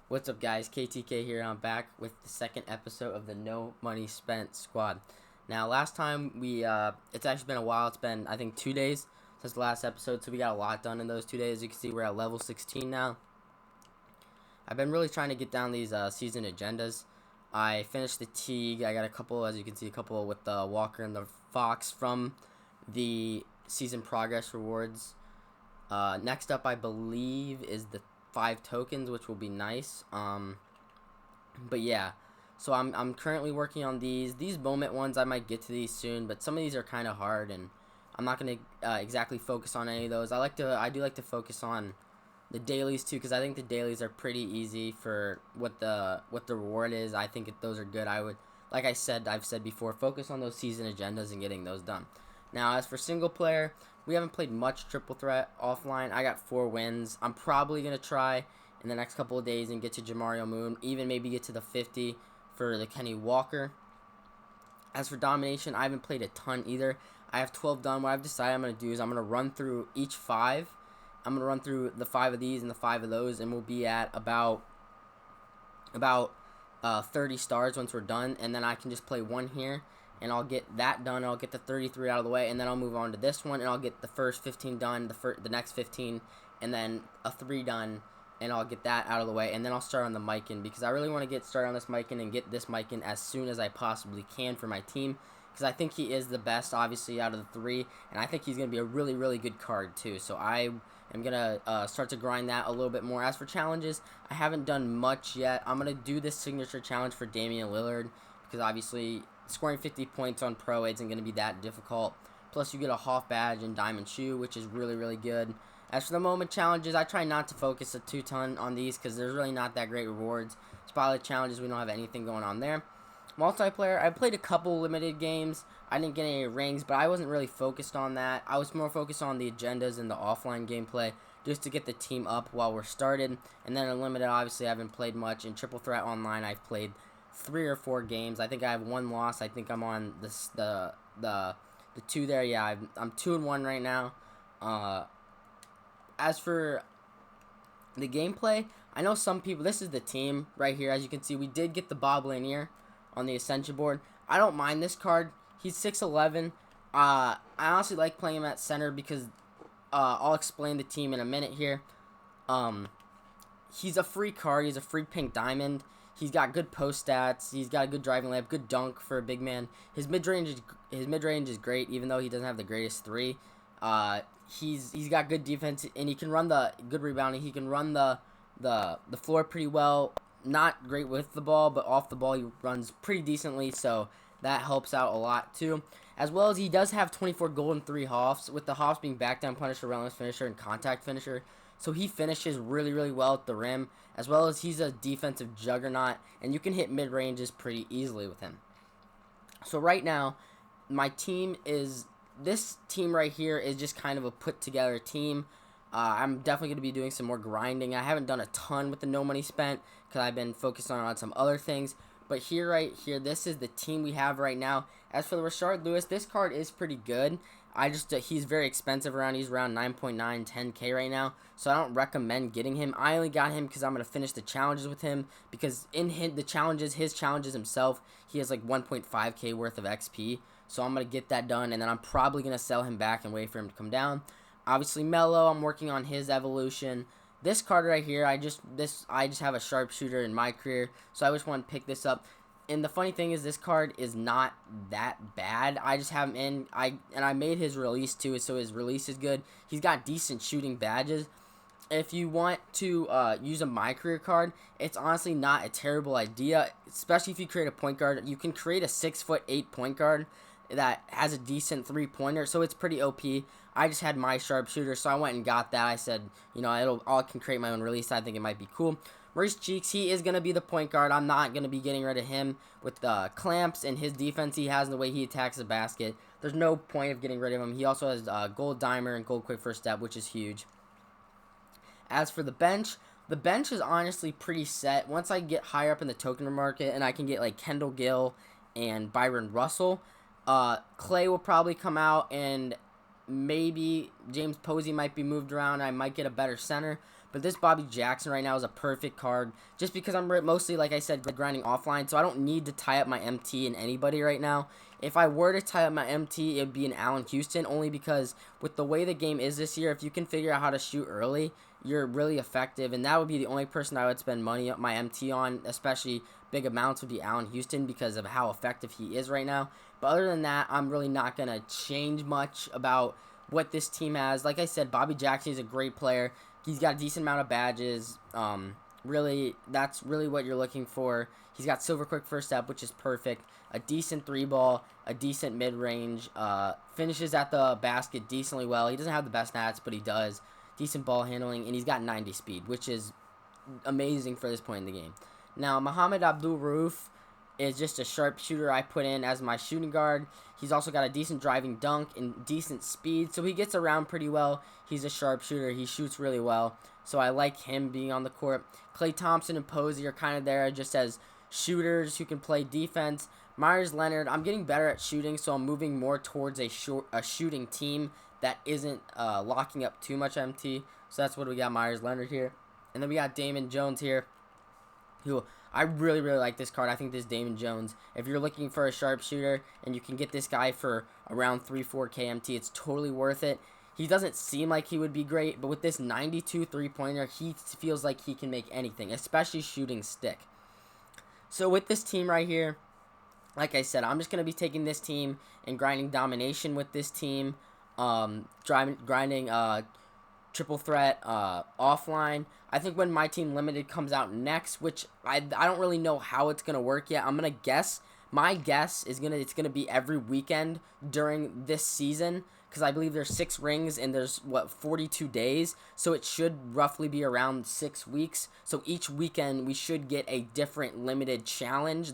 What's up, guys? KTK here. I'm back with the second episode of the No Money Spent Squad. Now, last time it's actually been a while. It's been, I think, 2 days since the last episode, so we got a lot done in those 2 days. You can see we're at level 16 now. I've been really trying to get down these season agendas. I finished the Teague. I got a couple, as you can see, a couple with the Walker and the Fox from the season progress rewards. Next up, I believe, is the 5 tokens, which will be nice. But yeah, so I'm currently working on these moment ones. I might get to these soon, but some of these are kind of hard, and I'm not gonna exactly focus on any of those. I do like to focus on the dailies too, because I think the dailies are pretty easy for what the reward is. I think those are good. I would, like I've said before, focus on those season agendas and getting those done. Now, as for single player, we haven't played much triple threat offline. I got 4 wins. I'm probably going to try in the next couple of days and get to Jamario Moon, even maybe get to the 50 for the Kenny Walker. As for domination, I haven't played a ton either. I have 12 done. What I've decided I'm going to do is I'm going to run through each 5. I'm going to run through the 5 of these and the 5 of those, and we'll be at about 30 stars once we're done, and then I can just play one here, and I'll get that done. I'll get the 33 out of the way, and then I'll move on to this one, and I'll get the first 15 done, the next 15, and then a 3 done, and I'll get that out of the way, and then I'll start on the Mikan, because I really want to get started on this Mikan and get this Mikan as soon as I possibly can for my team, because I think he is the best, obviously, out of the 3, and I think he's going to be a really, really good card, too. So I'm going to start to grind that a little bit more. As for challenges, I haven't done much yet. I'm going to do this signature challenge for Damian Lillard, because obviously scoring 50 points on Pro isn't going to be that difficult. Plus, you get a Hoff badge and Diamond Shoe, which is really, really good. As for the moment challenges, I try not to focus a ton on these, because there's really not that great rewards. Spotlight challenges, we don't have anything going on there. Multiplayer, I played a couple limited games. I didn't get any rings, but I wasn't really focused on that. I was more focused on the agendas and the offline gameplay, just to get the team up while we're started. And then Unlimited, obviously, I haven't played much. In Triple Threat Online, I've played 3 or 4 games. I think I have 1 loss. I think I'm on the 2 there. Yeah, I'm 2-1 right now. As for the gameplay, I know some people, this is the team right here. As you can see, we did get the Bob Lanier on the Ascension board. I don't mind this card. He's 6'11". I honestly like playing him at center, because I'll explain the team in a minute here. He's a free card. He's a free pink diamond. He's got good post stats. He's got a good driving layup, good dunk for a big man. His mid range is great, even though he doesn't have the greatest 3. He's got good defense, and he can run the good rebounding. He can run the floor pretty well. Not great with the ball, but off the ball he runs pretty decently, so that helps out a lot too. As well as he does have 24 gold and 3 Hoffs, with the Hoffs being back down punisher, relentless finisher, and contact finisher. So he finishes really, really well at the rim, as well as he's a defensive juggernaut, and you can hit mid-ranges pretty easily with him. So right now, this team right here is just kind of a put-together team. I'm definitely going to be doing some more grinding. I haven't done a ton with the no money spent, because I've been focused on some other things. But right here, this is the team we have right now. As for the Rashard Lewis, this card is pretty good. He's very expensive he's around 9.9, 10K right now. So I don't recommend getting him. I only got him because I'm going to finish the challenges with him. Because in his challenges himself, he has like 1.5K worth of XP. So I'm going to get that done, and then I'm probably going to sell him back and wait for him to come down. Obviously, Melo, I'm working on his evolution. This card right here, I just have a sharpshooter in my career, so I just want to pick this up. And the funny thing is, this card is not that bad. I just have him in. I made his release too, so his release is good. He's got decent shooting badges. If you want to use a my career card, it's honestly not a terrible idea, especially if you create a point guard. You can create a 6'8" point guard that has a decent 3-pointer, so it's pretty OP. I just had my sharpshooter, so I went and got that. I said, I can create my own release. I think it might be cool. Maurice Cheeks, he is going to be the point guard. I'm not going to be getting rid of him with the clamps and his defense he has and the way he attacks the basket. There's no point of getting rid of him. He also has gold dimer and gold quick first step, which is huge. As for the bench is honestly pretty set. Once I get higher up in the token market and I can get like Kendall Gill and Byron Russell, Clay will probably come out, and maybe James Posey might be moved around. I might get a better center. But this Bobby Jackson right now is a perfect card, just because I'm mostly, like I said, grinding offline, so I don't need to tie up my MT in anybody right now. If I were to tie up my MT, it would be an Allen Houston, only because with the way the game is this year, if you can figure out how to shoot early, you're really effective, and that would be the only person I would spend money up my MT on, especially big amounts, would be Allen Houston because of how effective he is right now. But other than that, I'm really not going to change much about what this team has. Like I said, Bobby Jackson is a great player. He's got a decent amount of badges. Really, that's really what you're looking for. He's got silver quick first step, which is perfect. A decent 3-ball, a decent mid-range. Finishes at the basket decently well. He doesn't have the best stats, but he does. Decent ball handling, and he's got 90 speed, which is amazing for this point in the game. Now, Muhammad Abdul-Rauf is just a sharpshooter I put in as my shooting guard. He's also got a decent driving dunk and decent speed, so he gets around pretty well. He's a sharpshooter. He shoots really well, so I like him being on the court. Klay Thompson and Posey are kind of there just as shooters who can play defense. Myers Leonard, I'm getting better at shooting, so I'm moving more towards a shooting team that isn't locking up too much MT. So that's what we got, Myers Leonard here. And then we got Damon Jones here, who I really, really like this card. I think this Damon Jones, if you're looking for a sharpshooter and you can get this guy for around 3-4 KMT, it's totally worth it. He doesn't seem like he would be great, but with this 92 3-pointer, he feels like he can make anything, especially shooting stick. So with this team right here, like I said, I'm just going to be taking this team and grinding domination with this team, grinding triple threat offline. I think when my team limited comes out next, which I don't really know how it's gonna work yet. I'm gonna guess. My guess is it's gonna be every weekend during this season, because I believe there's 6 rings and there's 42 days, so it should roughly be around 6 weeks. So each weekend we should get a different limited challenge.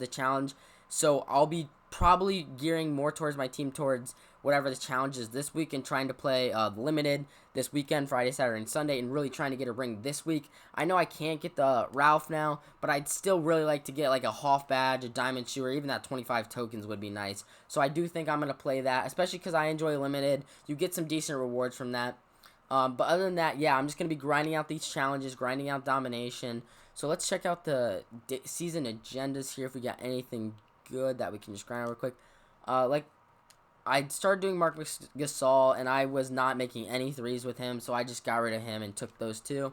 So I'll be probably gearing more towards my team towards whatever the challenge is this week and trying to play limited this weekend, Friday, Saturday, and Sunday, and really trying to get a ring this week. I know I can't get the Ralph now, but I'd still really like to get like a Hoff badge, a diamond shoe, or even that 25 tokens would be nice. So I do think I'm going to play that, especially because I enjoy limited. You get some decent rewards from that. But other than that, yeah, I'm just going to be grinding out these challenges, grinding out domination. So let's check out the season agendas here if we got anything good that we can just grind out real quick. I started doing Marc Gasol, and I was not making any threes with him, so I just got rid of him and took those 2.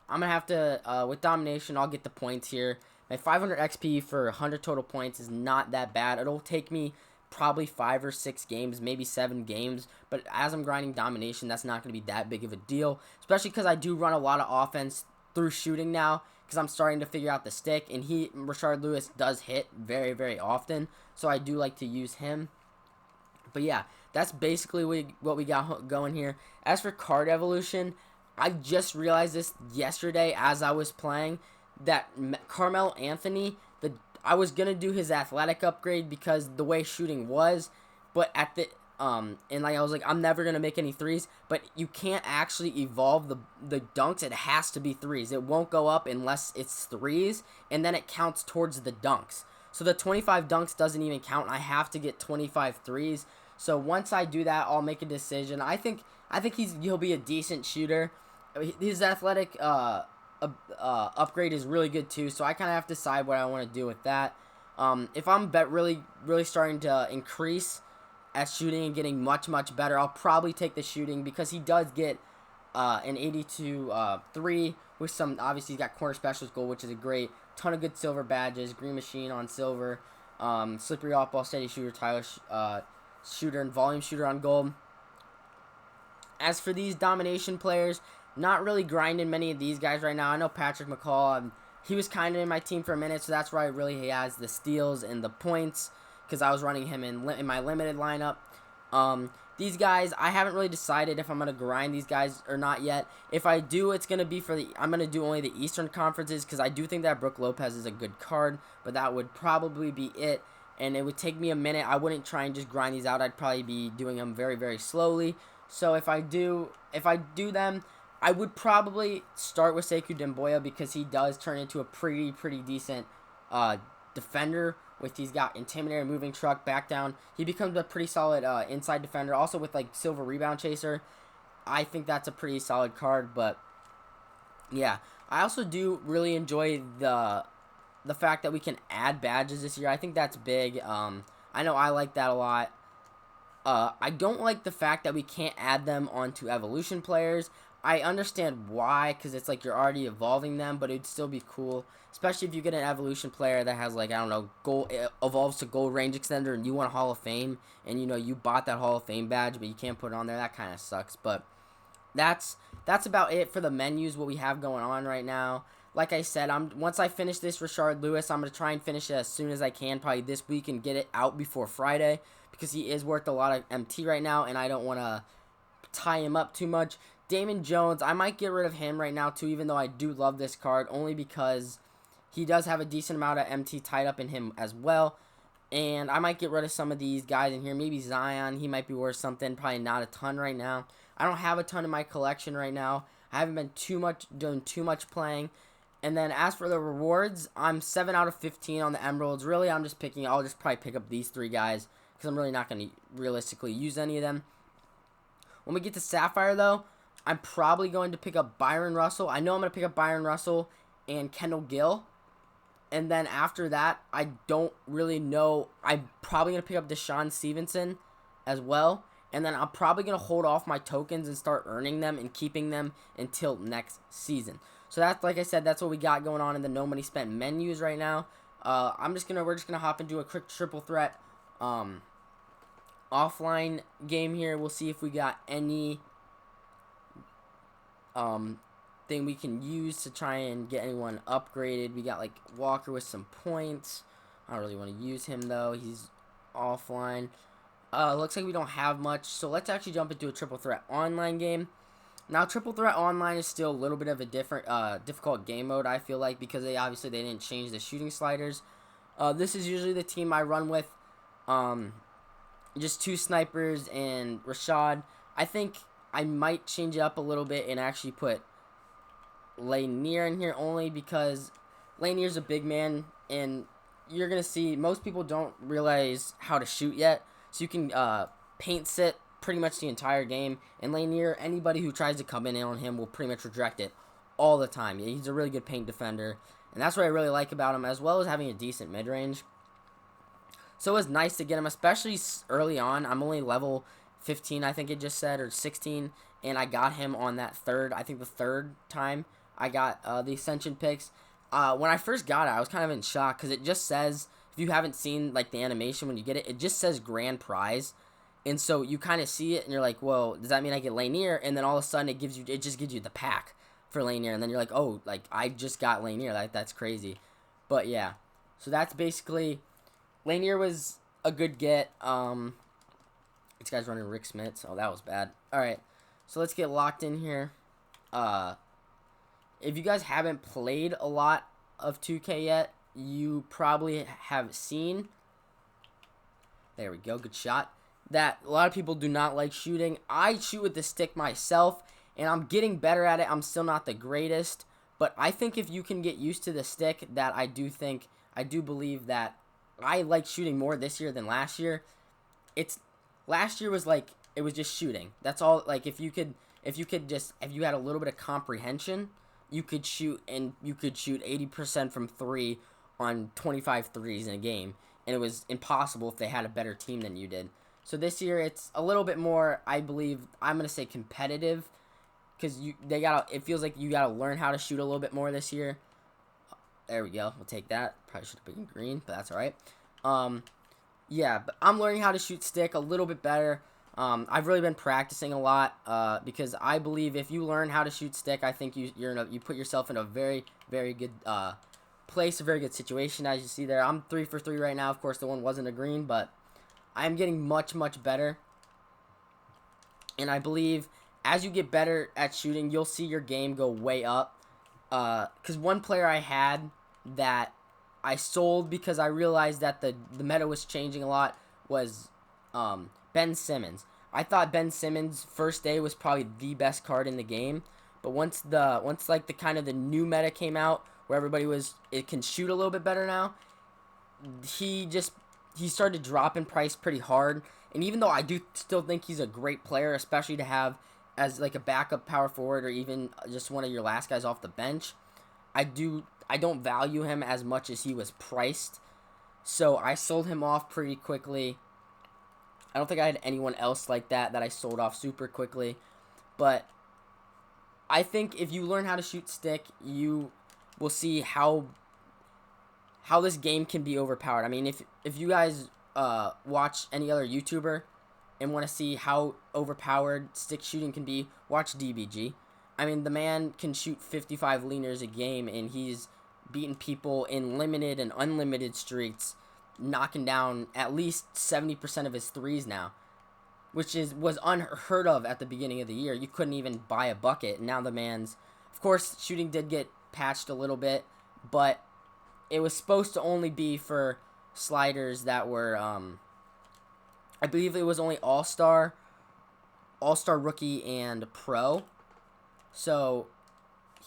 I'm going to have to, with domination, I'll get the points here. My 500 XP for 100 total points is not that bad. It'll take me probably 5 or 6 games, maybe 7 games, but as I'm grinding domination, that's not going to be that big of a deal, especially because I do run a lot of offense through shooting now, because I'm starting to figure out the stick, and Rashard Lewis does hit very, very often, so I do like to use him. But yeah, that's basically what we got going here. As for card evolution, I just realized this yesterday as I was playing, that Carmelo Anthony, I was going to do his athletic upgrade because the way shooting was, but at the and like I was like, I'm never going to make any threes, but you can't actually evolve the dunks. It has to be threes. It won't go up unless it's threes, and then it counts towards the dunks. So the 25 dunks doesn't even count. I have to get 25 threes. So once I do that, I'll make a decision. I think he'll be a decent shooter. His athletic upgrade is really good too. So I kind of have to decide what I want to do with that. If I'm really starting to increase at shooting and getting much better, I'll probably take the shooting because he does get an 82 3 with some. Obviously, he's got corner specialist goal, which is a great ton of good silver badges. Green machine on silver, slippery off ball, steady shooter, Tyler shooter, and volume shooter on gold. As for these domination players, not really grinding many of these guys right now. I know Patrick McCall, he was kind of in my team for a minute, so that's why he has the steals and the points, because I was running him in my limited lineup. These guys, I haven't really decided if I'm going to grind these guys or not yet. If I do, it's going to be I'm going to do only the Eastern Conferences, because I do think that Brook Lopez is a good card, but that would probably be it. And it would take me a minute. I wouldn't try and just grind these out. I'd probably be doing them very, very slowly. So if I do them, I would probably start with Sekou Demboya because he does turn into a pretty decent defender. He's got Intimidator, Moving Truck, Back Down. He becomes a pretty solid inside defender. Also with like Silver Rebound Chaser, I think that's a pretty solid card. But Yeah, I also do really enjoy the fact that we can add badges this year. I think that's big. I know I like that a lot. I don't like the fact that we can't add them onto evolution players. I understand why, because it's like you're already evolving them, but it'd still be cool, especially if you get an evolution player that has like I don't know, gold evolves to gold range extender, and you want a Hall of Fame, and you know you bought that Hall of Fame badge, but you can't put it on there. That kind of sucks. But that's that's about it for the menus. What we have going on right now. Like I said, once I finish this Richard Lewis, I'm gonna try and finish it as soon as I can, probably this week, and get it out before Friday because he is worth a lot of MT right now, and I don't want to tie him up too much. Damon Jones, I might get rid of him right now too, even though I do love this card, only because he does have a decent amount of MT tied up in him as well. And I might get rid of some of these guys in here. Maybe Zion, he might be worth something. Probably not a ton right now. I don't have a ton in my collection right now. I haven't been doing too much playing. And then as for the rewards, I'm 7 out of 15 on the Emeralds. Really, I'll just probably pick up these three guys because I'm really not going to realistically use any of them. When we get to Sapphire, though, I'm probably going to pick up Byron Russell. I know I'm going to pick up Byron Russell and Kendall Gill. And then after that, I don't really know. I'm probably going to pick up Deshaun Stevenson as well. And then I'm probably going to hold off my tokens and start earning them and keeping them until next season. So that's, like I said, that's what we got going on in the no money spent menus right now. We're just gonna hop into a quick triple threat offline game here. We'll see if we got any thing we can use to try and get anyone upgraded. We got like Walker with some points. I don't really want to use him though. He's offline. Looks like we don't have much. So let's actually jump into a triple threat online game. Now, Triple Threat Online is still a little bit of a difficult game mode, I feel like, because they didn't change the shooting sliders. This is usually the team I run with. Just two snipers and Rashad. I think I might change it up a little bit and actually put Lanier in here only because Lanier's a big man, and you're going to see most people don't realize how to shoot yet. So you can paint sit pretty much the entire game, and Lanier, anybody who tries to come in on him will pretty much reject it all the time. Yeah, he's a really good paint defender, and that's what I really like about him, as well as having a decent mid-range. So it was nice to get him, especially early on. I'm only level 15, I think it just said, or 16, and I got him on that the third time I got the Ascension picks. When I first got it, I was kind of in shock, because it just says, if you haven't seen like the animation when you get it, it just says grand prize. And so you kind of see it, and you're like, "Whoa, does that mean I get Lanier?" And then all of a sudden, it just gives you the pack for Lanier, and then you're like, "Oh, like I just got Lanier. That's crazy." But yeah, so that's basically Lanier was a good get. This guy's running Rick Smith, so that was bad. All right, so let's get locked in here. If you guys haven't played a lot of 2K yet, you probably have seen. There we go, good shot. That a lot of people do not like shooting. I shoot with the stick myself, and I'm getting better at it. I'm still not the greatest, but I think if you can get used to the stick, that I do believe that I like shooting more this year than last year. Last year was like it was just shooting. That's all. Like if you had a little bit of comprehension, you could shoot 80% from 3 on 25 threes in a game, and it was impossible if they had a better team than you did. So this year it's a little bit more, I believe, I'm gonna say competitive, because it feels like you gotta learn how to shoot a little bit more this year. There we go. We'll take that. Probably should have put in green, but that's all right. Yeah, but I'm learning how to shoot stick a little bit better. I've really been practicing a lot because I believe if you learn how to shoot stick, I think you put yourself in a very, very good place, a very good situation. As you see there, I'm 3 for 3 right now. Of course, the one wasn't a green, but I'm getting much, much better. And I believe as you get better at shooting, you'll see your game go way up. Because one player I had that I sold because I realized that the meta was changing a lot was Ben Simmons. I thought Ben Simmons' first day was probably the best card in the game. But once like the kind of the new meta came out, where it can shoot a little bit better now, he started to drop in price pretty hard. And even though I do still think he's a great player, especially to have as like a backup power forward or even just one of your last guys off the bench. I don't value him as much as he was priced. So I sold him off pretty quickly. I don't think I had anyone else like that I sold off super quickly. But I think if you learn how to shoot stick, you will see how this game can be overpowered. I mean, if you guys watch any other YouTuber and want to see how overpowered stick shooting can be, watch DBG. I mean, the man can shoot 55 leaners a game, and he's beating people in limited and unlimited streaks, knocking down at least 70% of his threes now, which was unheard of at the beginning of the year. You couldn't even buy a bucket, and now the man's... Of course, shooting did get patched a little bit, but it was supposed to only be for sliders that were... I believe it was only All-Star, Rookie, and Pro. So,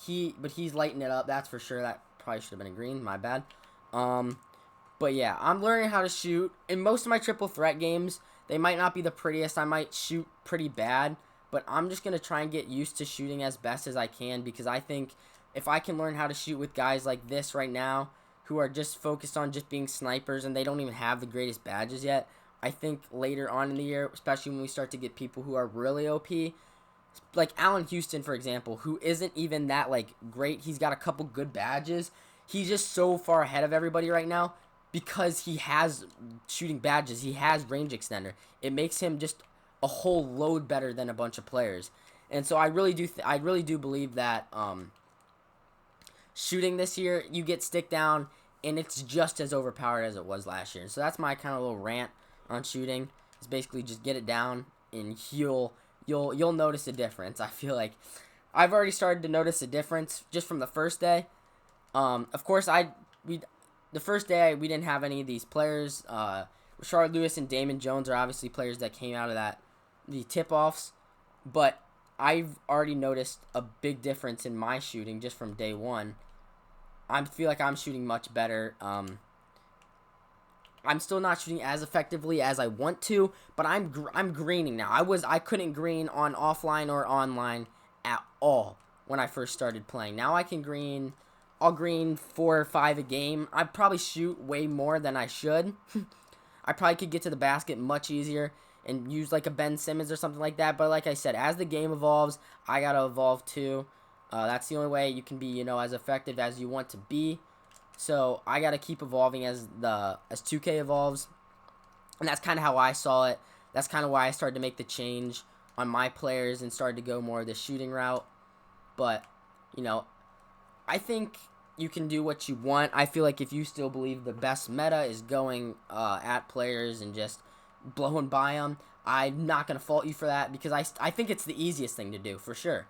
he's lighting it up, that's for sure. That probably should have been in green, my bad. But yeah, I'm learning how to shoot. In most of my triple threat games, they might not be the prettiest. I might shoot pretty bad, but I'm just going to try and get used to shooting as best as I can, because I think if I can learn how to shoot with guys like this right now, who are just focused on just being snipers and they don't even have the greatest badges yet, I think later on in the year, especially when we start to get people who are really OP, like Allen Houston, for example, who isn't even that, like, great. He's got a couple good badges. He's just so far ahead of everybody right now because he has shooting badges. He has range extender. It makes him just a whole load better than a bunch of players. And so I really do believe that shooting this year, you get stick down, and it's just as overpowered as it was last year. So that's my kind of little rant on shooting. It's basically just get it down, and you'll notice a difference. I feel like I've already started to notice a difference just from the first day. Of course, the first day we didn't have any of these players. Rashard Lewis and Damon Jones are obviously players that came out of the tip-offs, but I've already noticed a big difference in my shooting just from day one. I feel like I'm shooting much better. I'm still not shooting as effectively as I want to, but I'm greening now. I couldn't green on offline or online at all when I first started playing. Now I can green. I'll green 4 or 5 a game. I probably shoot way more than I should. I probably could get to the basket much easier and use like a Ben Simmons or something like that. But like I said, as the game evolves, I gotta evolve too. That's the only way you can be, as effective as you want to be. So I gotta keep evolving as 2K evolves, and that's kind of how I saw it. That's kind of why I started to make the change on my players and started to go more of the shooting route. But I think you can do what you want. I feel like if you still believe the best meta is going at players and just blowing by them, I'm not gonna fault you for that, because I think it's the easiest thing to do for sure.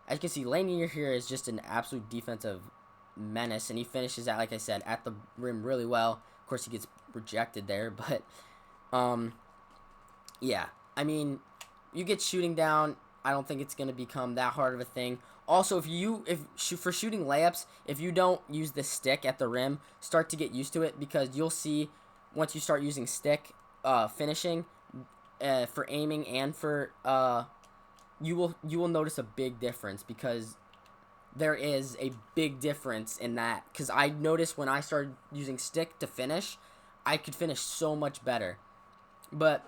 As you can see, Lanier here is just an absolute defensive menace, and he finishes at, like I said, at the rim really well. Of course, he gets rejected there, but yeah, I mean, you get shooting down, I don't think it's going to become that hard of a thing. Also, for shooting layups, if you don't use the stick at the rim, start to get used to it, because you'll see once you start using stick finishing for aiming and for you will notice a big difference, because there is a big difference in that. Because I noticed when I started using stick to finish, I could finish so much better. But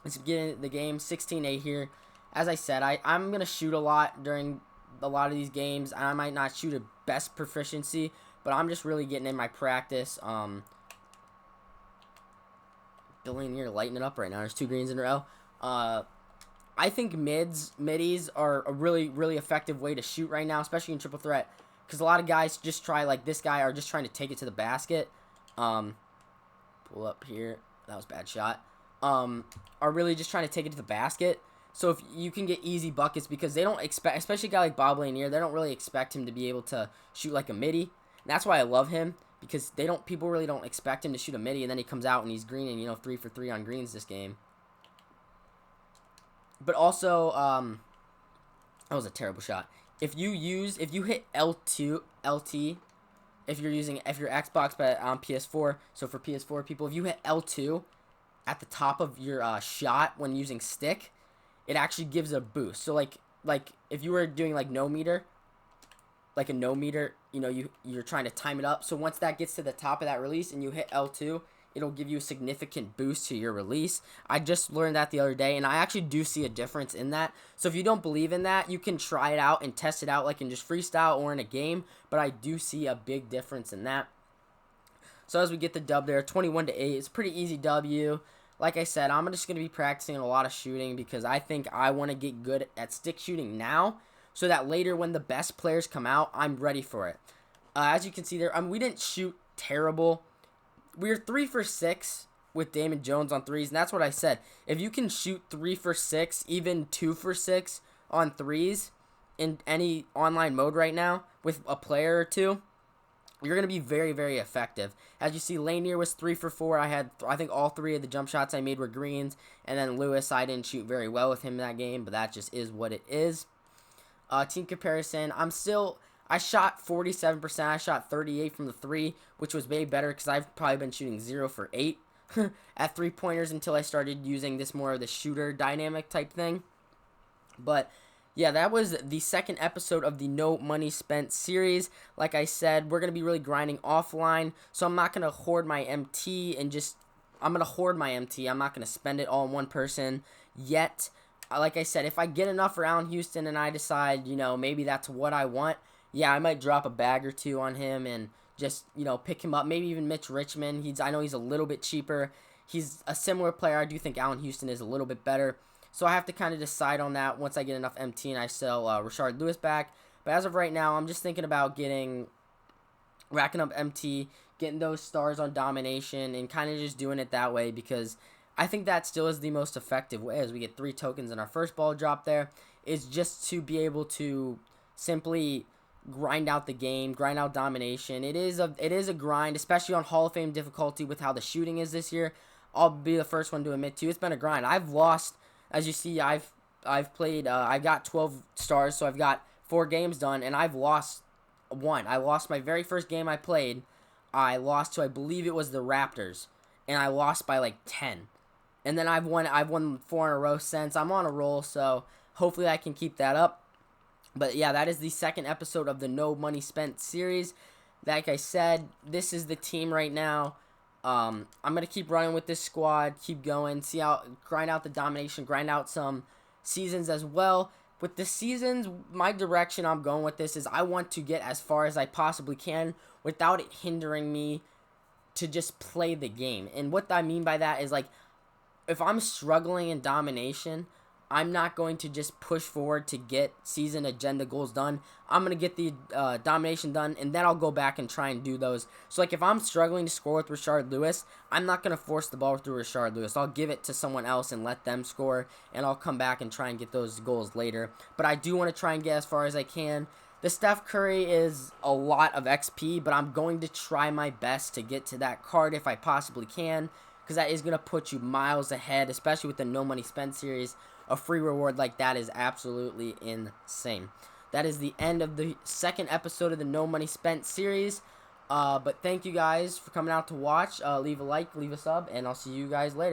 let's get into the game. 16-8 here. As I said, I'm going to shoot a lot during a lot of these games. I might not shoot at best proficiency, but I'm just really getting in my practice. Billionaire lighting it up right now. There's 2 greens in a row. I think middies are a really, really effective way to shoot right now, especially in triple threat, because a lot of guys just try, like this guy, are just trying to take it to the basket. Pull up here. That was a bad shot. Are really just trying to take it to the basket. So if you can get easy buckets, because they don't expect, especially a guy like Bob Lanier, they don't really expect him to be able to shoot like a midi. And that's why I love him, because people really don't expect him to shoot a midi, and then he comes out and he's greening, 3 for 3 on greens this game. But also, that was a terrible shot. If you hit LT, if you're Xbox but on PS4, so for PS4 people, if you hit L2 at the top of your shot when using stick, it actually gives a boost. So like if you were doing like no meter, like a no meter, you know, you're trying to time it up. So once that gets to the top of that release and you hit L2, it'll give you a significant boost to your release. I just learned that the other day, and I actually do see a difference in that. So if you don't believe in that, you can try it out and test it out like in just freestyle or in a game, but I do see a big difference in that. So as we get the dub there, 21-8, it's a pretty easy W. Like I said, I'm just going to be practicing a lot of shooting because I think I want to get good at stick shooting now so that later when the best players come out, I'm ready for it. As you can see there, we didn't shoot terrible. We were 3 for 6 with Damon Jones on threes, and that's what I said. If you can shoot 3 for 6, even 2 for 6 on threes in any online mode right now with a player or two, you're going to be very, very effective. As you see, Lanier was 3 for 4. I think all 3 of the jump shots I made were greens. And then Lewis, I didn't shoot very well with him in that game, but that just is what it is. Team comparison, I shot 47%. I shot 38 from the 3, which was way better because I've probably been shooting 0 for 8 at 3-pointers until I started using this more of the shooter dynamic type thing. But yeah, that was the second episode of the No Money Spent series. Like I said, we're going to be really grinding offline, so I'm not going to hoard my MT I'm going to hoard my MT. I'm not going to spend it all on one person yet. Like I said, if I get enough around Houston and I decide, you know, maybe that's what I want, yeah, I might drop a bag or two on him and just, you know, pick him up. Maybe even Mitch Richmond. I know he's a little bit cheaper. He's a similar player. I do think Allen Houston is a little bit better. So I have to kind of decide on that once I get enough MT and I sell Rashard Lewis back. But as of right now, I'm just thinking about racking up MT, getting those stars on domination, and kind of just doing it that way because I think that still is the most effective way. As we get 3 tokens in our first ball drop there, is just to be able to simply grind out the game, grind out domination. It is a grind, especially on Hall of Fame difficulty with how the shooting is this year. I'll be the first one to admit to it's been a grind. I've lost. As you see, I've played, I got 12 stars, so I've got 4 games done, and I've lost 1. I lost my very first game I played. I lost to, I believe it was the Raptors, and I lost by like 10. And then I've won 4 in a row since. I'm on a roll, so hopefully I can keep that up. But yeah, that is the second episode of the No Money Spent series. Like I said, this is the team right now. I'm going to keep running with this squad, keep going, grind out the domination, grind out some seasons as well. With the seasons, my direction I'm going with this is I want to get as far as I possibly can without it hindering me to just play the game. And what I mean by that is, like, if I'm struggling in domination, I'm not going to just push forward to get season agenda goals done. I'm going to get the domination done, and then I'll go back and try and do those. So, like, if I'm struggling to score with Rashard Lewis, I'm not going to force the ball through Rashard Lewis. I'll give it to someone else and let them score, and I'll come back and try and get those goals later. But I do want to try and get as far as I can. The Steph Curry is a lot of XP, but I'm going to try my best to get to that card if I possibly can, because that is going to put you miles ahead, especially with the No Money Spent series. A free reward like that is absolutely insane. That is the end of the second episode of the No Money Spent series. But thank you guys for coming out to watch. Leave a like, leave a sub, and I'll see you guys later.